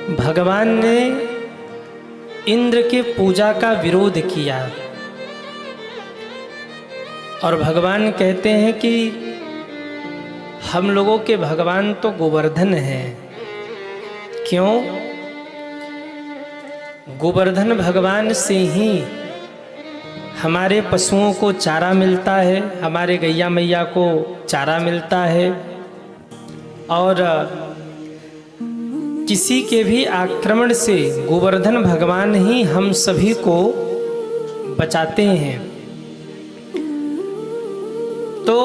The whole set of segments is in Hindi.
भगवान ने इंद्र के पूजा का विरोध किया और भगवान कहते हैं कि हम लोगों के भगवान तो गोवर्धन हैं। क्यों? गोवर्धन भगवान से ही हमारे पशुओं को चारा मिलता है, हमारे गैया मैया को चारा मिलता है और किसी के भी आक्रमण से गोवर्धन भगवान ही हम सभी को बचाते हैं। तो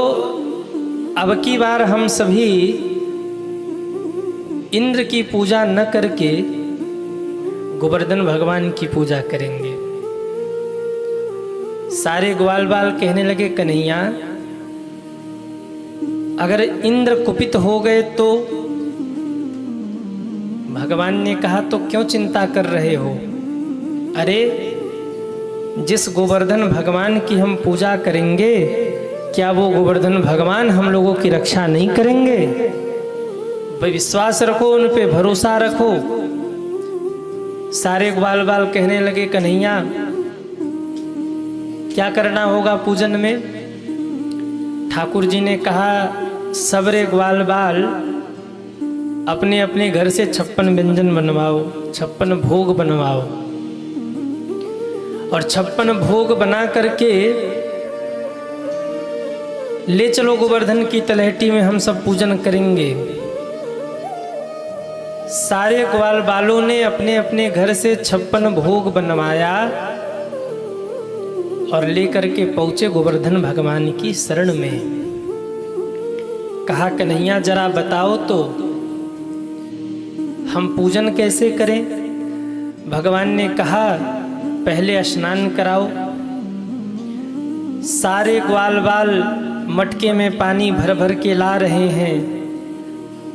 अब की बार हम सभी इंद्र की पूजा न करके गोवर्धन भगवान की पूजा करेंगे। सारे ग्वाल बाल कहने लगे, कन्हैया अगर इंद्र कुपित हो गए तो? भगवान ने कहा, तो क्यों चिंता कर रहे हो? अरे जिस गोवर्धन भगवान की हम पूजा करेंगे, क्या वो गोवर्धन भगवान हम लोगों की रक्षा नहीं करेंगे? भाई विश्वास रखो, उन पे भरोसा रखो। सारे ग्वाल बाल कहने लगे, कन्हैया क्या करना होगा पूजन में? ठाकुर जी ने कहा, सबरे ग्वाल बाल अपने अपने घर से 56 व्यंजन बनवाओ, 56 भोग बनवाओ और 56 भोग बना करके ले चलो गोवर्धन की तलहटी में, हम सब पूजन करेंगे। सारे ग्वाल बालों ने अपने अपने घर से 56 भोग बनवाया और लेकर के पहुंचे गोवर्धन भगवान की शरण में। कहा, कन्हैया जरा बताओ तो हम पूजन कैसे करें? भगवान ने कहा, पहले स्नान कराओ। सारे ग्वाल बाल मटके में पानी भर भर के ला रहे हैं,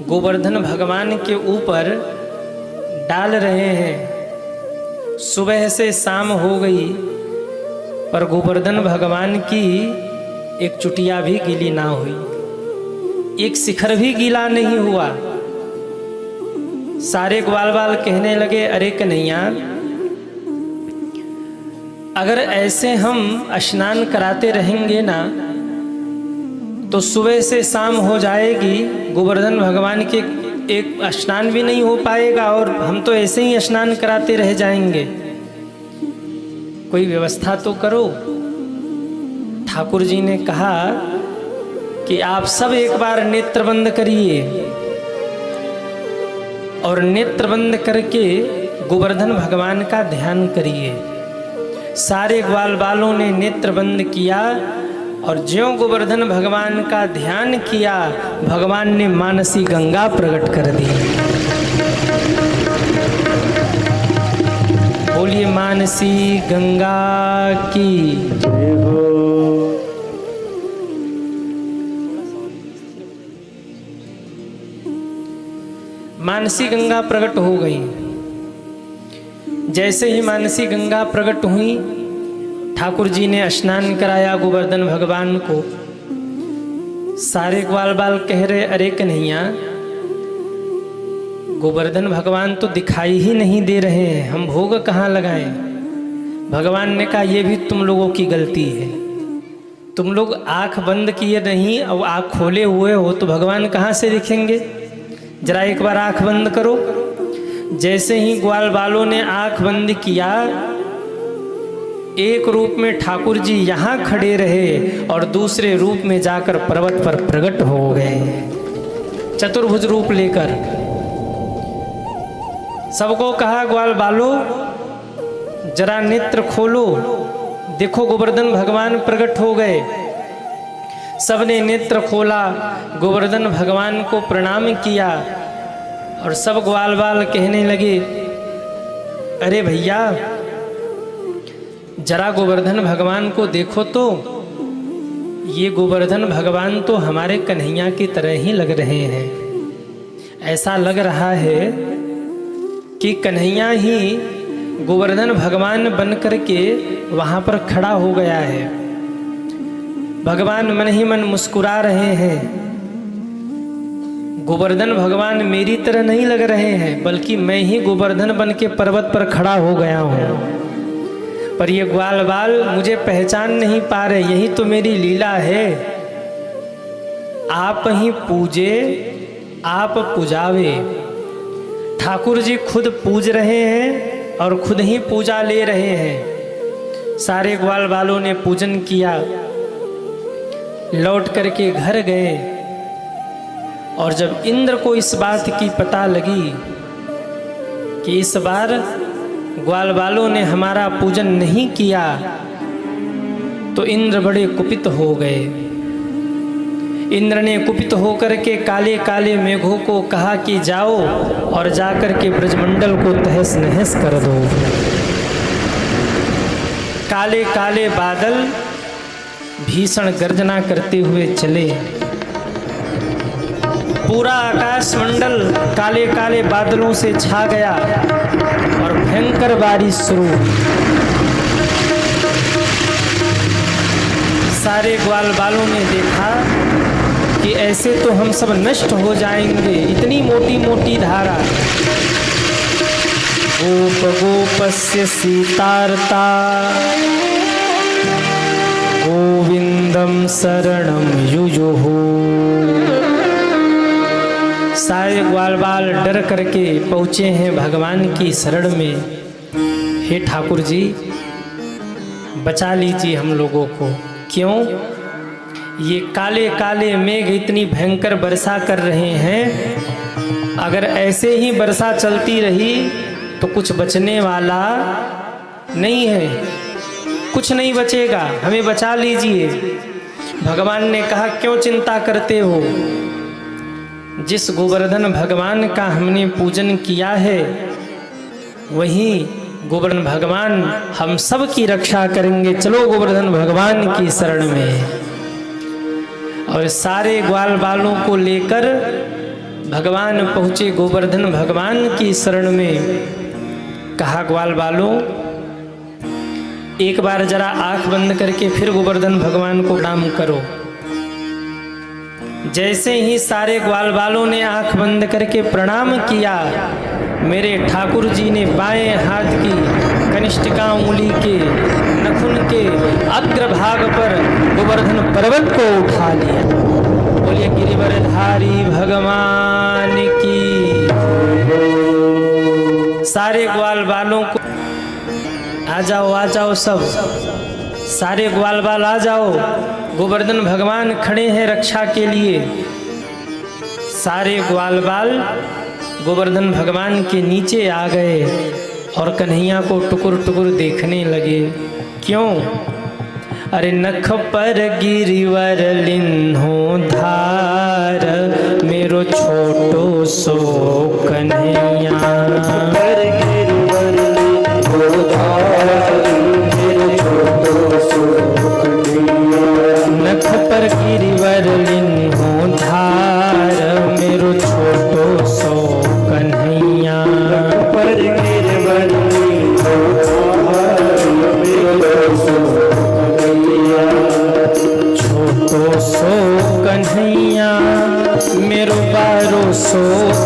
गोवर्धन भगवान के ऊपर डाल रहे हैं। सुबह से शाम हो गई पर गोवर्धन भगवान की एक चुटिया भी गीली ना हुई, एक शिखर भी गीला नहीं हुआ। सारे ग्वाल बाल कहने लगे, अरे कन्हैया अगर ऐसे हम स्नान कराते रहेंगे ना तो सुबह से शाम हो जाएगी, गोवर्धन भगवान के एक स्नान भी नहीं हो पाएगा और हम तो ऐसे ही स्नान कराते रह जाएंगे। कोई व्यवस्था तो करो। ठाकुर जी ने कहा कि आप सब एक बार नेत्र बंद करिए और नेत्र बंद करके गोवर्धन भगवान का ध्यान करिए। सारे ग्वाल बालों ने नेत्र बंद किया और ज्यों गोवर्धन भगवान का ध्यान किया, भगवान ने मानसी गंगा प्रकट कर दी। बोलिए मानसी गंगा की जय हो। मानसी गंगा प्रकट हो गई। जैसे ही मानसी गंगा प्रकट हुई, ठाकुर जी ने स्नान कराया गोवर्धन भगवान को। सारे ग्वाल बाल कह रहे, अरे कन्हैया गोवर्धन भगवान तो दिखाई ही नहीं दे रहे हैं, हम भोग कहाँ लगाएं? भगवान ने कहा, ये भी तुम लोगों की गलती है। तुम लोग आंख बंद किए नहीं और आंख खोले हुए हो तो भगवान कहाँ से दिखेंगे? जरा एक बार आंख बंद करो। जैसे ही ग्वाल बालों ने आंख बंद किया, एक रूप में ठाकुर जी यहाँ खड़े रहे और दूसरे रूप में जाकर पर्वत पर प्रकट हो गए, चतुर्भुज रूप लेकर। सबको कहा, ग्वाल बालो जरा नेत्र खोलो, देखो गोवर्धन भगवान प्रकट हो गए। सबने नेत्र खोला, गोवर्धन भगवान को प्रणाम किया और सब ग्वाल बाल कहने लगे, अरे भैया जरा गोवर्धन भगवान को देखो तो, ये गोवर्धन भगवान तो हमारे कन्हैया की तरह ही लग रहे हैं। ऐसा लग रहा है कि कन्हैया ही गोवर्धन भगवान बन करके वहाँ पर खड़ा हो गया है। भगवान मन ही मन मुस्कुरा रहे हैं। गोवर्धन भगवान मेरी तरह नहीं लग रहे हैं, बल्कि मैं ही गोवर्धन बन के पर्वत पर खड़ा हो गया हूँ। पर ये ग्वाल बाल मुझे पहचान नहीं पा रहे। यही तो मेरी लीला है। आप ही पूजे आप पुजावे। ठाकुर जी खुद पूज रहे हैं और खुद ही पूजा ले रहे हैं। सारे ग्वाल बालों ने पूजन किया, लौट करके घर गए। और जब इंद्र को इस बात की पता लगी कि इस बार ग्वाल बालों ने हमारा पूजन नहीं किया, तो इंद्र बड़े कुपित हो गए। इंद्र ने कुपित होकर के काले काले मेघों को कहा कि जाओ और जाकर के ब्रजमंडल को तहस नहस कर दो। काले काले बादल भीषण गर्जना करते हुए चले। पूरा आकाश मंडल काले काले बादलों से छा गया और भयंकर बारिश शुरू। सारे ग्वाल बालों ने देखा कि ऐसे तो हम सब नष्ट हो जाएंगे। इतनी मोटी मोटी धारा। गोप गोपस्य सीतार्ता गोविंदम शरणम युजुः। सारे ग्वाल बाल डर करके पहुँचे हैं भगवान की शरण में। हे ठाकुर जी, बचा लीजिए हम लोगों को। क्यों? ये काले काले मेघ इतनी भयंकर वर्षा कर रहे हैं। अगर ऐसे ही वर्षा चलती रही तो कुछ बचने वाला नहीं है, कुछ नहीं बचेगा। हमें बचा लीजिए। भगवान ने कहा, क्यों चिंता करते हो? जिस गोवर्धन भगवान का हमने पूजन किया है, वही गोवर्धन भगवान हम सब की रक्षा करेंगे। चलो गोवर्धन भगवान की शरण में। और सारे ग्वाल बालों को लेकर भगवान पहुँचे गोवर्धन भगवान की शरण में। कहा, ग्वाल बालों, एक बार जरा आंख बंद करके फिर गोवर्धन भगवान को प्रणाम करो। जैसे ही सारे ग्वाल बालों ने आंख बंद करके प्रणाम किया, मेरे ठाकुर जी ने बाएं हाथ की कनिष्ठिका उंगली के नखुन के अग्रभाग पर गोवर्धन पर्वत को उठा लिया। बोलिए गिरिवरधारी भगवान की। सारे ग्वाल बालों को आ जाओ सब। सारे ग्वाल बाल आ जाओ। गोवर्धन भगवान खड़े हैं रक्षा के लिए। सारे ग्वाल बाल गोवर्धन भगवान के नीचे आ गए और कन्हैया को टुकुर टुकुर देखने लगे। क्यों? अरे नख पर गिरिवर लिन्हो धार, मेरो छोटो सो कन्हैया। नख पर गिरिवर लिन्हो धार, मेरो छोटो सो कन्हैया। पर गिरिवर लिन्हो धार, मेरो छोटो सो कन्हैया। मेरो बारो सो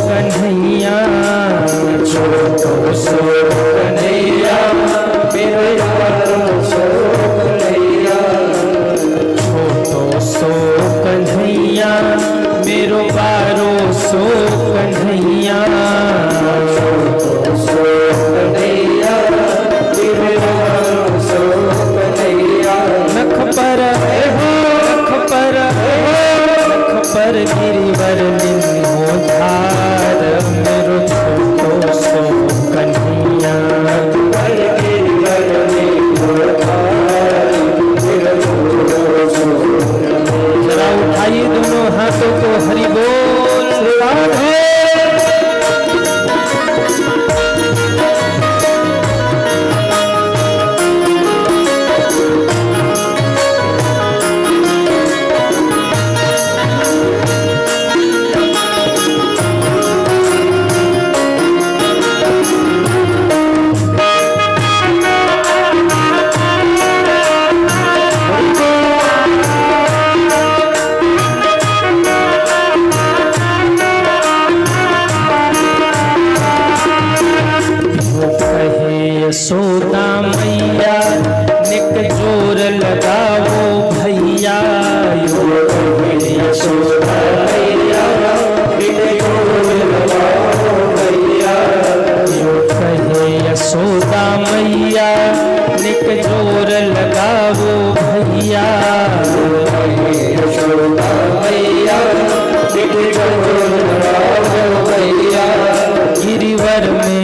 कन्हैया। छोटो सो कन्हैया, मेरो बारो सो कन्हैया। छोटो सो कन्हैया, मेरो बारो सो कन्हैया। छोटो सो कन्हैया, मेरो बारो सो कन्हैया। नख पर गिरिवर लिन्हो धार, मेरो छोटो सो कन्हैया। जरा उठाइए दोनों हाथों को, हरि बोल। यशोदा मैया निक जोर लगाओ भैया, यूं कहे यशोदा मैया निक जोर लगाओ भैया, यूं कहे यशोदा मैया निक जोर लगाओ भैया, यशोदा मैया निक जोर लगाओ भैया। गिरिवर में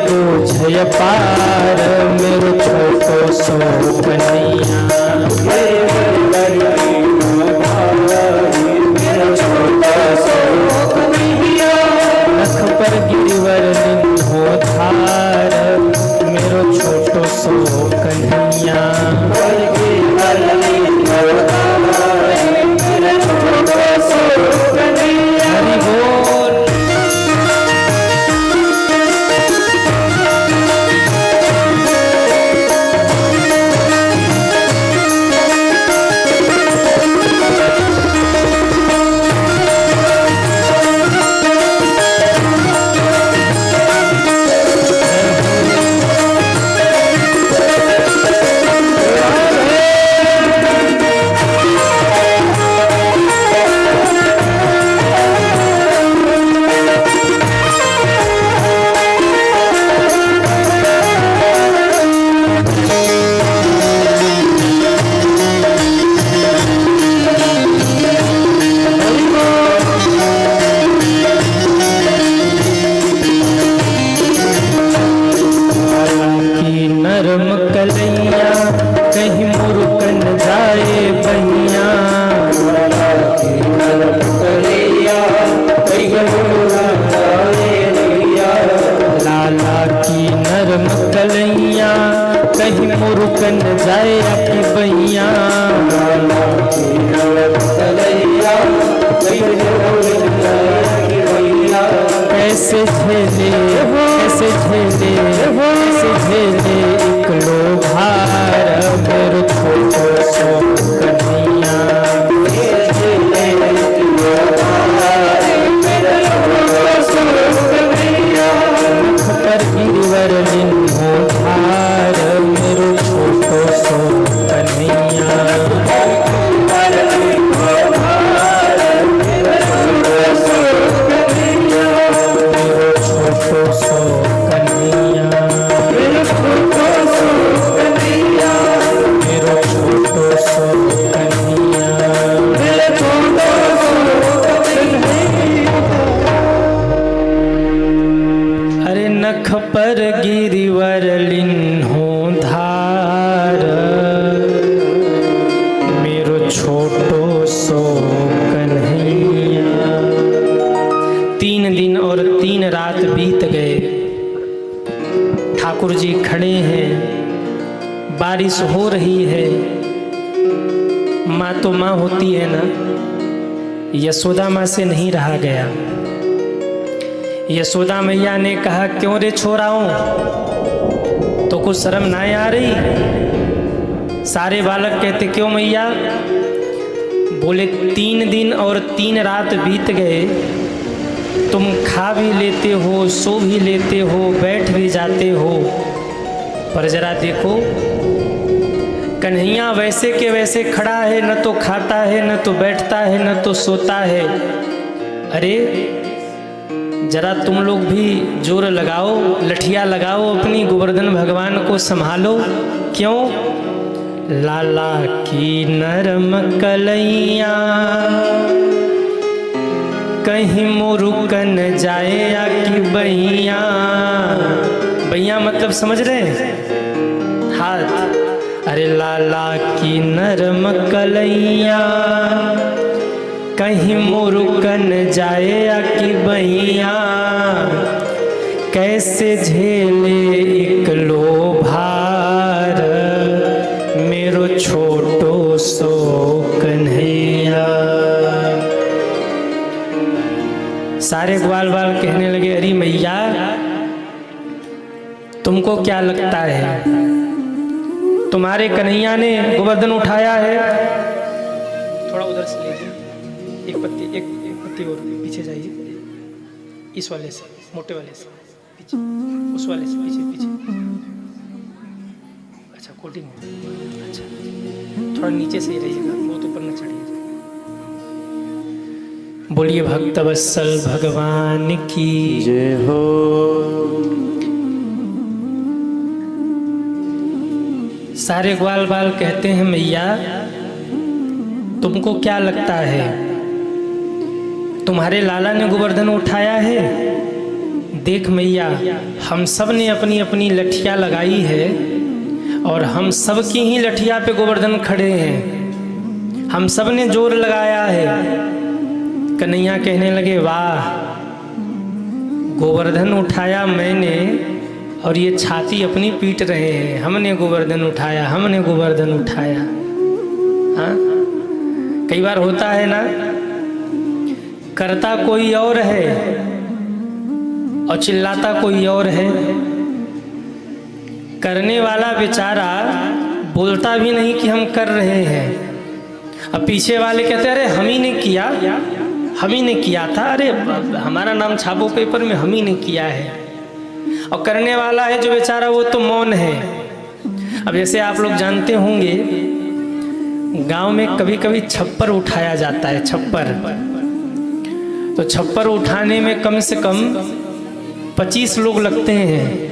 बोझ पार मेरो छोटो सो कन्हैया, नख पर गिरिवर निम्हो धार मेरो छोटो सो कन्हैया, हरि बोल। मुरुकन जाए आपकी बैया, कैसे झेले कैसे झेले कैसे झेले एक लो भार मेरो छोटो सो कन्हैया, पर गिरिवर निम्हो धार मेरो छोटो सो कन्हैया, मेरो छोटो सो कन्हैया, मेरो छोटो सो कन्हैया, मेरो छोटो सो कन्हैया, मेरो छोटो सो कन्हैया। अरे नख पर गिरिवर लिन्हो धार मेरो छोटो सो कन्हैया। 3 दिन और 3 रात बीत गए। ठाकुर जी खड़े हैं, बारिश हो रही है। माँ तो माँ होती है ना, यशोदा माँ से नहीं रहा गया। यशोदा मैया ने कहा क्यों रे छोराओं, तो कुछ शर्म ना आ रही? सारे बालक कहते क्यों मैया? बोले 3 दिन और 3 रात बीत गए, तुम खा भी लेते हो, सो भी लेते हो, बैठ भी जाते हो, पर जरा देखो कन्हैया वैसे के वैसे खड़ा है, न तो खाता है, न तो बैठता है, न तो सोता है। अरे जरा तुम लोग भी जोर लगाओ, लठिया लगाओ, अपनी गोवर्धन भगवान को संभालो। क्यों? लाला की नरम कलैया कहीं मुरुकन जाए या कि बैया। बैया मतलब समझ रहे? हाथ। अरे लाला की नरम कलैया कहीं मुरुकन जाए या कि बैया, कैसे झेले एक लो भार मेरो छोटो सो कन्हैया। सारे ग्वाल बाल कहने लगे अरे मैया तुमको क्या लगता है, तुम्हारे कन्हैया ने गोवर्धन उठाया है? थोड़ा उधर से लीजिए, एक पत्ती और पीछे जाइए, इस वाले से, मोटे वाले से। पीछे, उस वाले से पीछे पीछे। अच्छा कोटिंग, अच्छा थोड़ा नीचे से ही रहिएगा, बहुत ऊपर न चढ़िए। बोलिए भक्तवत्सल भगवान की जय हो। सारे ग्वाल बाल कहते हैं मैया तुमको क्या लगता है तुम्हारे लाला ने गोवर्धन उठाया है? देख मैया, हम सब ने अपनी अपनी लठिया लगाई है और हम सब की ही लठिया पे गोवर्धन खड़े हैं। हम सब ने जोर लगाया है। कन्हैया कहने लगे वाह, गोवर्धन उठाया मैंने और ये छाती अपनी पीट रहे हैं, हमने गोवर्धन उठाया, हमने गोवर्धन उठाया। हाँ, कई बार होता है ना, करता कोई और है और चिल्लाता कोई और है। करने वाला बेचारा बोलता भी नहीं कि हम कर रहे हैं, अब पीछे वाले कहते हैं अरे हम ही ने किया, हम ही ने किया था, अरे हमारा नाम छापो पेपर में, हम ही ने किया है। और करने वाला है जो बेचारा वो तो मौन है। अब जैसे आप लोग जानते होंगे गांव में कभी कभी छप्पर उठाया जाता है, छप्पर। तो छप्पर उठाने में कम से कम 25 लोग लगते हैं।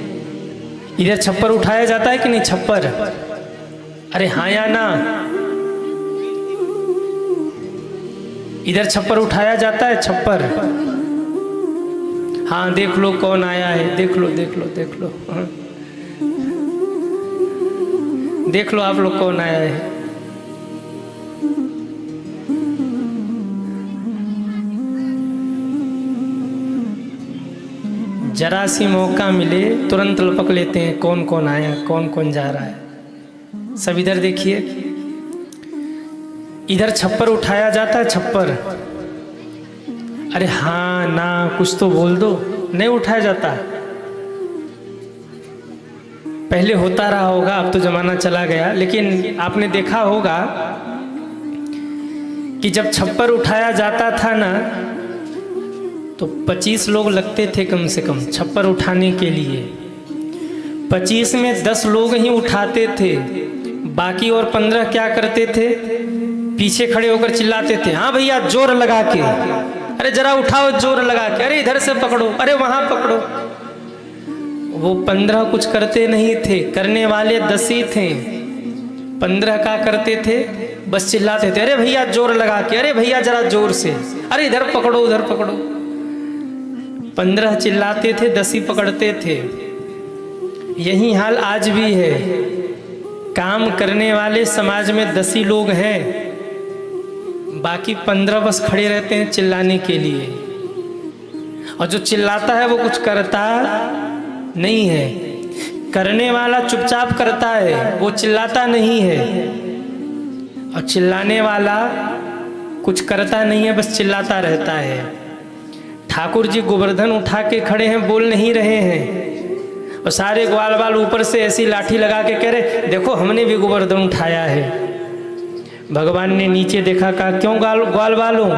इधर छप्पर उठाया जाता है कि नहीं? छप्पर, अरे हाँ या ना? इधर छप्पर उठाया जाता है, छप्पर। हाँ देख लो कौन आया है, देख लो देख लो देख लो, हाँ। देख लो आप लोग कौन आया है। जरा सी मौका मिले तुरंत लपक लेते हैं कौन कौन आया, कौन कौन जा रहा है। सब इधर देखिए, इधर छप्पर उठाया जाता है, छप्पर। अरे हाँ ना, कुछ तो बोल दो। नहीं उठाया जाता, पहले होता रहा होगा, अब तो जमाना चला गया। लेकिन आपने देखा होगा कि जब छप्पर उठाया जाता था ना, तो 25 लोग लगते थे कम से कम छप्पर उठाने के लिए। 25 में 10 लोग ही उठाते थे, बाकी और 15 क्या करते थे? पीछे खड़े होकर चिल्लाते थे, हाँ भैया जोर लगा के, अरे जरा उठाओ जोर लगा के, अरे इधर से पकड़ो, अरे वहां पकड़ो। वो 15 कुछ करते नहीं थे, करने वाले 10 ही थे। 15 का करते थे, बस चिल्लाते थे, अरे भैया जोर लगा के, अरे भैया जरा जोर से, अरे इधर पकड़ो उधर पकड़ो। 15 चिल्लाते थे, 10 ही पकड़ते थे। यही हाल आज भी है। काम करने वाले समाज में 10 ही लोग हैं, बाकी 15 बस खड़े रहते हैं चिल्लाने के लिए। और जो चिल्लाता है वो कुछ करता नहीं है। करने वाला चुपचाप करता है, वो चिल्लाता नहीं है। और चिल्लाने वाला कुछ करता नहीं है, बस चिल्लाता रहता है। ठाकुर जी गोवर्धन उठा के खड़े हैं, बोल नहीं रहे हैं। और सारे ग्वाल बाल ऊपर से ऐसी लाठी लगा के कह रहे देखो हमने भी गोवर्धन उठाया है। भगवान ने नीचे देखा, कहा क्यों ग्वाल बालों,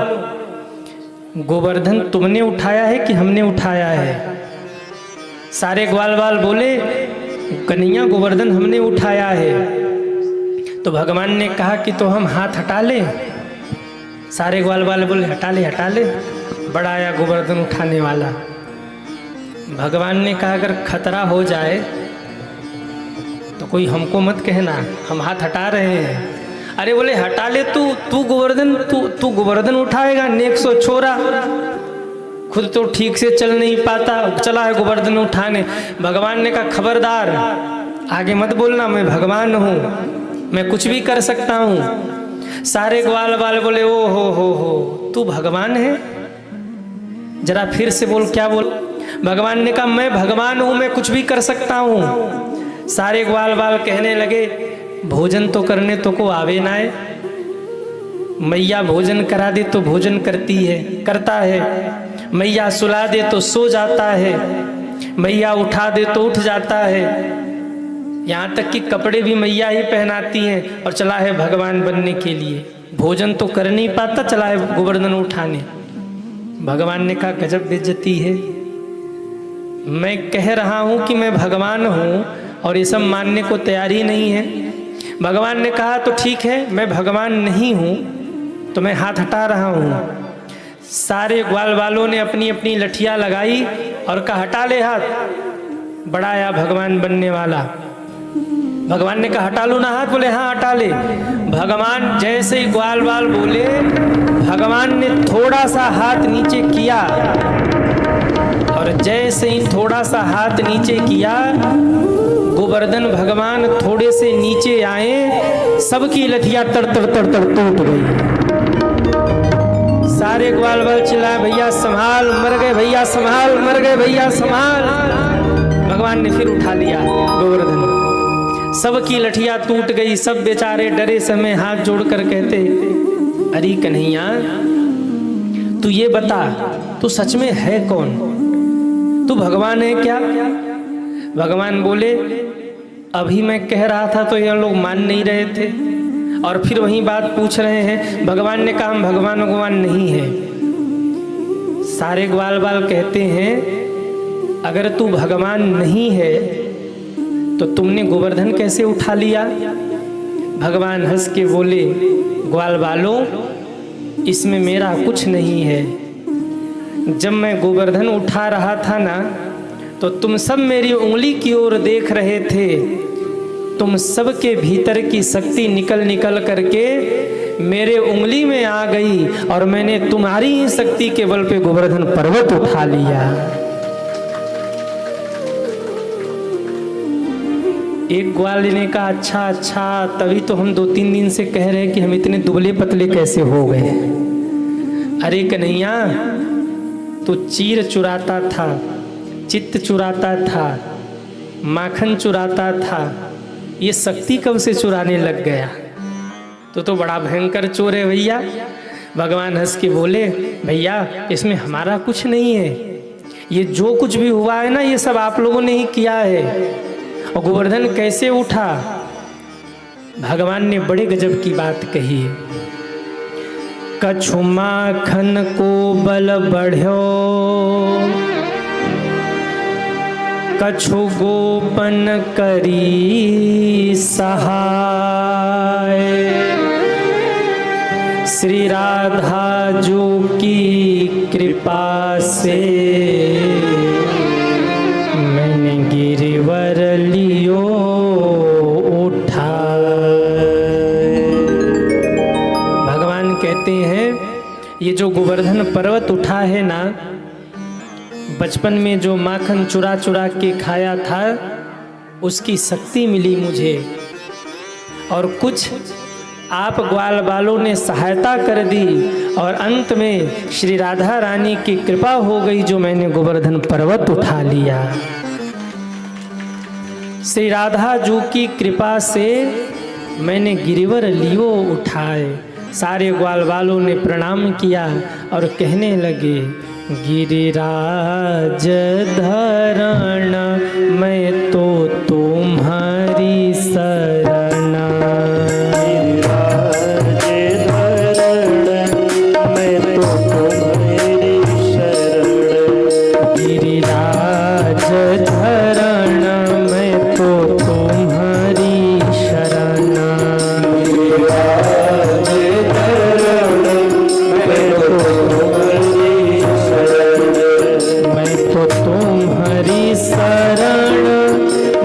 गोवर्धन तुमने उठाया है कि हमने उठाया है? सारे ग्वाल बाल बोले कन्हैया गोवर्धन हमने उठाया है। तो भगवान ने कहा कि तो हम हाथ हटा लें? सारे ग्वाल बाल बोले हटा ले हटा ले, बड़ा आया गोवर्धन उठाने वाला। भगवान ने कहा अगर खतरा हो जाए तो कोई हमको मत कहना, हम हाथ हटा रहे हैं। अरे बोले हटा ले तू गोवर्धन, तू गोवर्धन उठाएगा? नेक सो छोरा, खुद तो ठीक से चल नहीं पाता, चला है गोवर्धन उठाने। भगवान ने कहा खबरदार, आगे मत बोलना, मैं भगवान हूँ, मैं कुछ भी कर सकता हूँ। सारे ग्वाल बाल बोले ओ हो तू भगवान है? जरा फिर से बोल, क्या बोल? भगवान ने कहा मैं भगवान हूँ, मैं कुछ भी कर सकता हूँ। सारे ग्वाल बाल कहने लगे भोजन तो करने तो को आवे ना है। मैया भोजन करा दे तो भोजन करती है, करता है। मैया सुला दे तो सो जाता है, मैया उठा दे तो उठ जाता है। यहाँ तक कि कपड़े भी मैया ही पहनाती हैं, और चला है भगवान बनने के लिए। भोजन तो कर नहीं पाता, चला है गोवर्धन उठाने। भगवान ने कहा गजब बेइज्जती है, मैं कह रहा हूँ कि मैं भगवान हूँ और ये सब मानने को तैयार ही नहीं है। भगवान ने कहा तो ठीक है, मैं भगवान नहीं हूँ तो मैं हाथ हटा रहा हूँ। सारे ग्वाल वालों ने अपनी अपनी लठियाँ लगाई और कहा हटा ले हाथ। बड़ा आया भगवान बनने वाला। भगवान ने कहा हटा लो ना हाथ, बोले हाँ हटा ले। भगवान जैसे ही ग्वाल वाल बोले, भगवान ने थोड़ा सा हाथ नीचे किया और जैसे ही थोड़ा सा हाथ नीचे किया, गोवर्धन भगवान थोड़े से नीचे आए, सबकी लठियाँ तर तर तर तर टूट गई। सारे ग्वाल वाल चिल्लाए भैया संभाल, मर गए भैया संभाल, मर गए भैया संभाल। भगवान ने फिर उठा लिया गोवर्धन, सबकी लठियाँ टूट गई। सब बेचारे डरे समय हाथ जोड़कर कहते, अरे कन्हैया तू ये बता, तू सच में है कौन? तू भगवान है क्या? भगवान बोले, अभी मैं कह रहा था तो ये लोग मान नहीं रहे थे और फिर वही बात पूछ रहे हैं। भगवान ने कहा हम भगवान नहीं है। सारे ग्वाल बाल कहते हैं, अगर तू भगवान नहीं है तो तुमने गोवर्धन कैसे उठा लिया? भगवान हंस के बोले, ग्वाल बालों इसमें मेरा कुछ नहीं है। जब मैं गोवर्धन उठा रहा था ना, तो तुम सब मेरी उंगली की ओर देख रहे थे। तुम सबके भीतर की शक्ति निकल निकल करके मेरे उंगली में आ गई और मैंने तुम्हारी ही शक्ति के बल पे गोवर्धन पर्वत उठा लिया। एक ग्वाल ने कहा, अच्छा, तभी तो हम 2-3 दिन से कह रहे हैं कि हम इतने दुबले पतले कैसे हो गए। अरे कन्हैया तो चीर चुराता था, चित्त चुराता था, माखन चुराता था, ये शक्ति कब से चुराने लग गया? तो बड़ा भयंकर चोर है भैया। भगवान हंस के बोले, भैया इसमें हमारा कुछ नहीं है, ये जो कुछ भी हुआ है ना ये सब आप लोगों ने ही किया है। और गोवर्धन कैसे उठा? भगवान ने बड़े गजब की बात कही, कछु माखन को बल बढ़्यो, कछु गोपन करी सहाय। श्री राधा जो की कृपा से मैंने गिरिवर लियो उठा। भगवान कहते हैं ये जो गोवर्धन पर्वत उठा है ना, बचपन में जो माखन चुरा चुरा के खाया था उसकी शक्ति मिली मुझे, और कुछ आप ग्वाल बालों ने सहायता कर दी और अंत में श्री राधा रानी की कृपा हो गई जो मैंने गोवर्धन पर्वत उठा लिया। श्री राधा जी की कृपा से मैंने गिरिवर लियो उठाए। सारे ग्वाल बालों ने प्रणाम किया और कहने लगे, गिरिराज धरण मैं तो तुम्हारी शरण। गिरिराज धरण मैं तो तुम्हारी शरण। गिरिराज धरण मैं तो तुम्हारी शरण, मैं तो तुम्हारी शरण,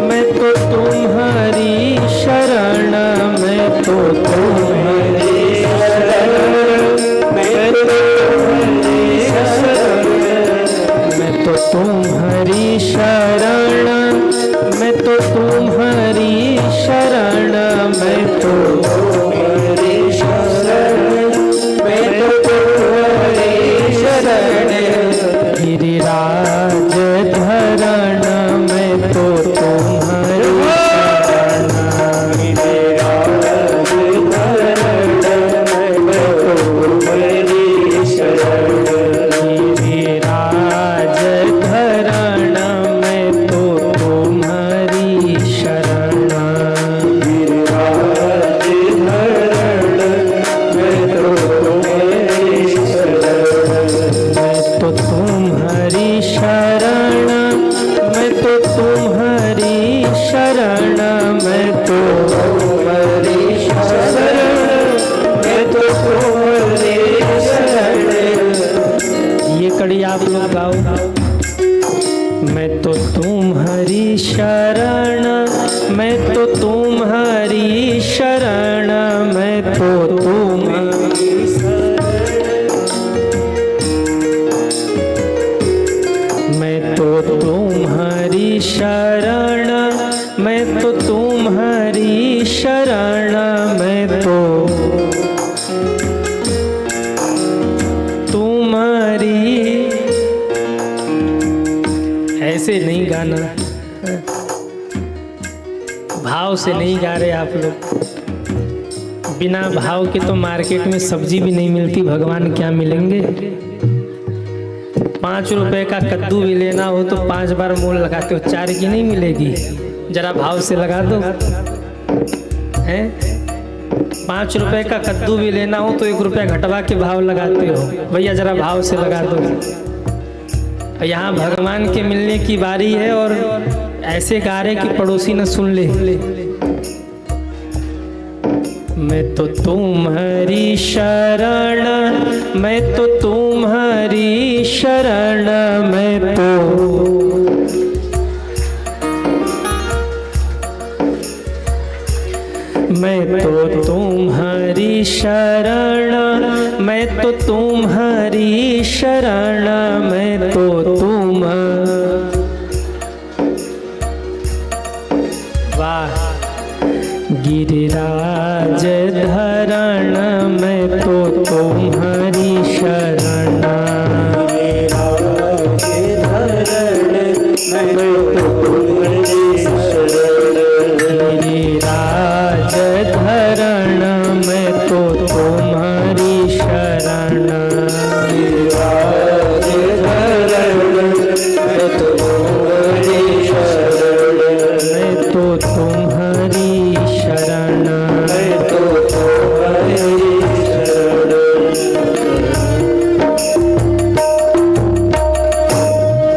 मैं तो तुम्हारी शरण, मैं तो तुम्हारी शरण, मैं तो तुम्हारी शरण, मैं तो तुम्हारी शरण, मैं तो तुम्हारी शरण। गिरिराज धरण मैं तो तुम्हारी शरण। गिरिराज धरण मैं तो तुम्हारी शरण। गिरिराज धरण मैं तो तुम्हारी शरण। गिरिराज धरण मैं तो तुम्हारी शरण। मैं तो तुम्हारी शरण। आप लोग गाओ। मैं तो तुम्हारी शरण, मैं तो तुम्हारी शरण, मैं तो तुम्हारी शरण, मैं तो तुम्हारी शरण, मैं तो तुम्हारी शरण, मैं तो तुम्हारी। ऐसे नहीं गाना, भाव से नहीं गा रहे आप लोग। बिना भाव के तो मार्केट में सब्जी भी नहीं मिलती, भगवान क्या मिलेंगे। 5 रुपए का कद्दू भी लेना हो तो 5 बार मोल लगाते हो, 4 की नहीं मिलेगी। जरा भाव से लगा दो, हैं? 5 रुपए का कद्दू भी लेना हो तो 1 रुपया घटवा के भाव लगाते हो। भैया जरा भाव से लगा दो। यहाँ भगवान के मिलने की बारी है और ऐसे गा रहे कि पड़ोसी न सुन ले। मैं तो तुम्हारी शरण, मैं तो तुम्हारी शरण, मैं तो तुम्हारी शरण, मैं तो तुम्हारी शरण, मैं तो तुम। वाह। गिरिराज धरण, मैं तो तुम्हारी शरण, गिरिराज धरण, मैं तो तुम्हारी शरण, गिरिराज धरण, मैं तो तुम्हारी शरण, मैं तो तुम्हारी शरण, मैं तो तुम्हारी शरण।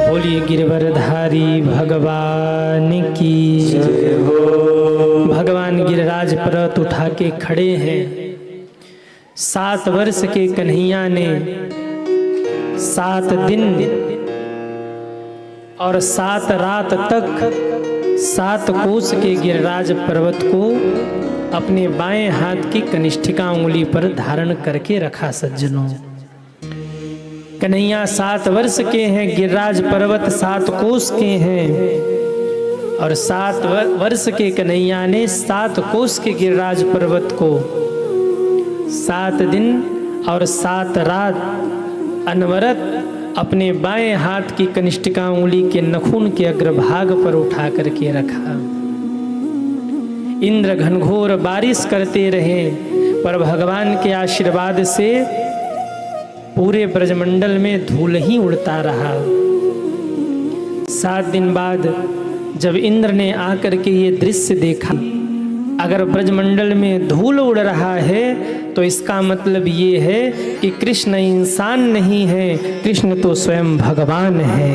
बोलिए गिरवरधारी भगवान की जय हो। भगवान गिरिराज पर्वत उठा के खड़े हैं। 7 वर्ष के कन्हैया ने 7 दिन और 7 रात तक 7 कोस के गिरिराज पर्वत को अपने बाएं हाथ की कनिष्ठिका उंगली पर धारण करके रखा। सज्जनों, कन्हैया 7 वर्ष के हैं, गिरिराज पर्वत 7 कोस के हैं और 7 वर्ष के कन्हैया ने 7 कोस के गिरिराज पर्वत को 7 दिन और 7 रात अनवरत अपने बाएं हाथ की कनिष्ठिका उंगली के नखून के अग्रभाग पर उठा करके रखा। इंद्र घनघोर बारिश करते रहे पर भगवान के आशीर्वाद से पूरे ब्रजमंडल में धूल ही उड़ता रहा। 7 दिन बाद जब इंद्र ने आकर के ये दृश्य देखा, अगर ब्रजमंडल में धूल उड़ रहा है तो इसका मतलब ये है कि कृष्ण इंसान नहीं है, कृष्ण तो स्वयं भगवान है।